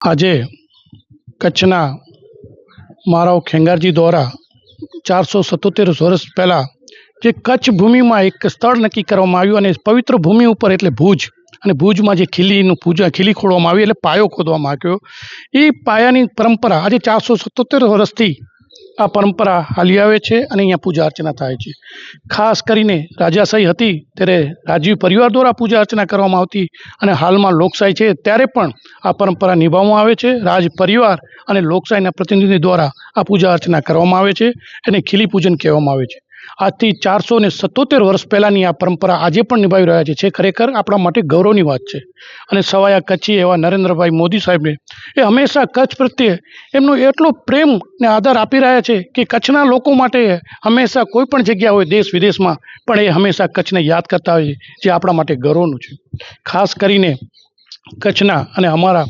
આજે કચ્છના મારાઓ ખેંગારજી દ્વારા 477 વર્ષ પહેલાં જે કચ્છ ભૂમિમાં એક સ્થળ નક્કી કરવામાં આવ્યું અને પવિત્ર ભૂમિ ઉપર એટલે ભુજ, અને ભુજમાં જે ખીલી ખોદવામાં આવી એટલે પાયો ખોદવામાં આવ્યો. એ પાયાની પરંપરા આજે 477 વર્ષથી આ પરંપરા હાલી આવે છે અને અહીંયા પૂજા અર્ચના થાય છે. ખાસ કરીને રાજાશાહી હતી ત્યારે રાજવી પરિવાર દ્વારા પૂજા અર્ચના કરવામાં આવતી અને હાલમાં લોકશાહી છે ત્યારે પણ આ પરંપરા નિભાવવામાં આવે છે. રાજ પરિવાર અને લોકશાહીના પ્રતિનિધિ દ્વારા આ પૂજા અર્ચના કરવામાં આવે છે. એને ખીલી પૂજન કહેવામાં આવે છે. આજથી 477 વર્ષ પહેલાંની આ પરંપરા આજે પણ નિભાવી રહ્યા છે. ખરેખર આપણા માટે ગૌરવની વાત છે. અને સવાયા કચ્છી એવા નરેન્દ્રભાઈ મોદી સાહેબને એ હંમેશા કચ્છ પ્રત્યે એમનો એટલો પ્રેમ ને આદર આપી રહ્યા છે કે કચ્છના લોકો માટે હંમેશા કોઈ પણ જગ્યા હોય દેશ વિદેશમાં પણ એ હંમેશા કચ્છને યાદ કરતા હોય છે, જે આપણા માટે ગૌરવનું છે. ખાસ કરીને કચ્છના અને અમારા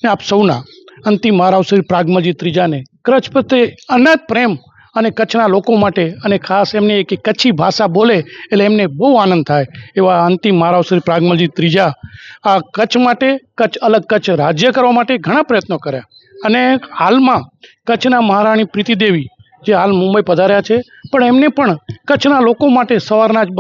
ને આપ સૌના અંતિમ મહારાવ શ્રી પ્રાગમલજી ત્રીજાને કચ્છ પ્રત્યે અનહદ પ્રેમ અને કચ્છના લોકો માટે અને ખાસ એમને એક કચ્છી ભાષા બોલે એટલે એમને બહુ આનંદ થાય એવા અંતિમ મહારાવ શ્રી પ્રાગમલજી ત્રીજા આ કચ્છ માટે કચ્છ રાજ્ય કરવા માટે ઘણા પ્રયત્નો કર્યા. અને હાલમાં કચ્છના મહારાણી પ્રીતિદેવી જે હાલ મુંબઈ પધાર્યા છે, પણ એમને પણ કચ્છના લોકો માટે સવારના જ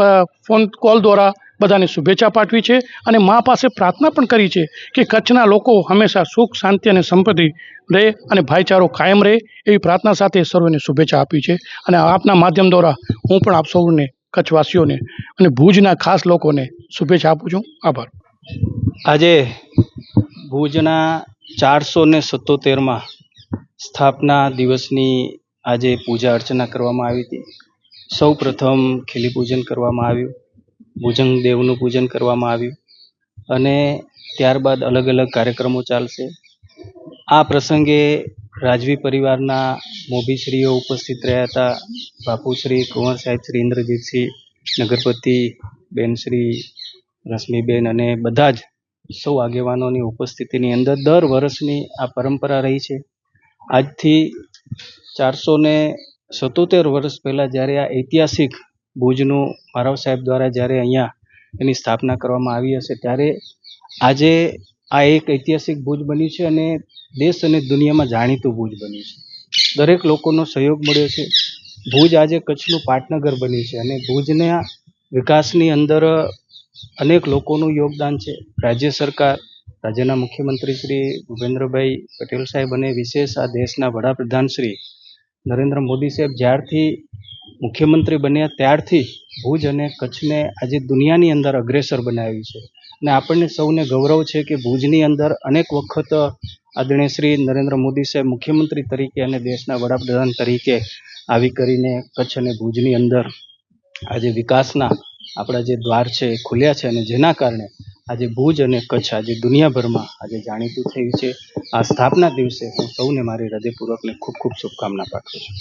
ફોન કોલ દ્વારા બધાને શુભેચ્છા પાઠવી છે અને મા પાસે પ્રાર્થના પણ કરી છે કે કચ્છના લોકો હંમેશા સુખ, શાંતિ અને સંપત્તિ રહે અને ભાઈચારો કાયમ રહે એવી પ્રાર્થના સાથે સર્વને શુભેચ્છા આપી છે. અને આપના માધ્યમ દ્વારા હું પણ આપ સૌને કચ્છવાસીઓને અને ભુજના ખાસ લોકોને શુભેચ્છા આપું છું. આભાર. આજે ભુજના 477માં સ્થાપના દિવસની આજે પૂજા અર્ચના કરવામાં આવી હતી. સૌ પ્રથમ ખીલી પૂજન કરવામાં આવ્યું, ભુજંગ દેવનું પૂજન કરવામાં આવ્યું અને ત્યારબાદ અલગ અલગ કાર્યક્રમો ચાલશે. આ પ્રસંગે રાજવી પરિવારના મોભીશ્રીઓ ઉપસ્થિત રહ્યા હતા. બાપુશ્રી, કુંવર સાહેબ શ્રી ઇન્દ્રજીતસિંહ, નગરપતિ બેન શ્રી રશ્મિબેન અને બધા જ સૌ આગેવાનોની ઉપસ્થિતિની અંદર દર વર્ષની આ પરંપરા રહી છે. આજથી 477 વર્ષ પહેલાં જ્યારે આ ઐતિહાસિક ભુજનું મારાવ સાહેબ દ્વારા જ્યારે અહીંયા એની સ્થાપના કરવામાં આવી હશે ત્યારે આજે આ એક ઐતિહાસિક ભુજ બન્યું છે અને દેશ અને દુનિયામાં જાણીતું ભુજ બન્યું છે. દરેક લોકોનો સહયોગ મળ્યો છે. ભુજ આજે કચ્છનું પાટનગર બન્યું છે અને ભુજના વિકાસની અંદર અનેક લોકોનું યોગદાન છે. રાજ્ય સરકાર, રાજ્યના મુખ્યમંત્રી શ્રી ભૂપેન્દ્રભાઈ પટેલ સાહેબ અને વિશેષ આ દેશના વડાપ્રધાન શ્રી નરેન્દ્ર મોદી સાહેબ જ્યારથી મુખ્યમંત્રી બન્યા ત્યારથી ભુજ અને કચ્છને આજે દુનિયાની અંદર અગ્રેસર બનાવ્યું છે. અને આપણને સૌને ગૌરવ છે કે ભુજની અંદર અનેક વખત આદરણીય શ્રી નરેન્દ્ર મોદી સાહેબ મુખ્યમંત્રી તરીકે અને દેશના વડાપ્રધાન તરીકે આવી કરીને કચ્છ અને ભુજની અંદર આજે વિકાસના આપણા જે દ્વાર છે એ ખુલ્યા છે અને જેના કારણે આજે ભુજ અને કચ્છ આજે દુનિયાભરમાં આજે જાણીતું થયું છે. આ સ્થાપના દિવસે હું સૌને મારી હૃદયપૂર્વકને ખૂબ ખૂબ શુભકામના પાઠવું છું.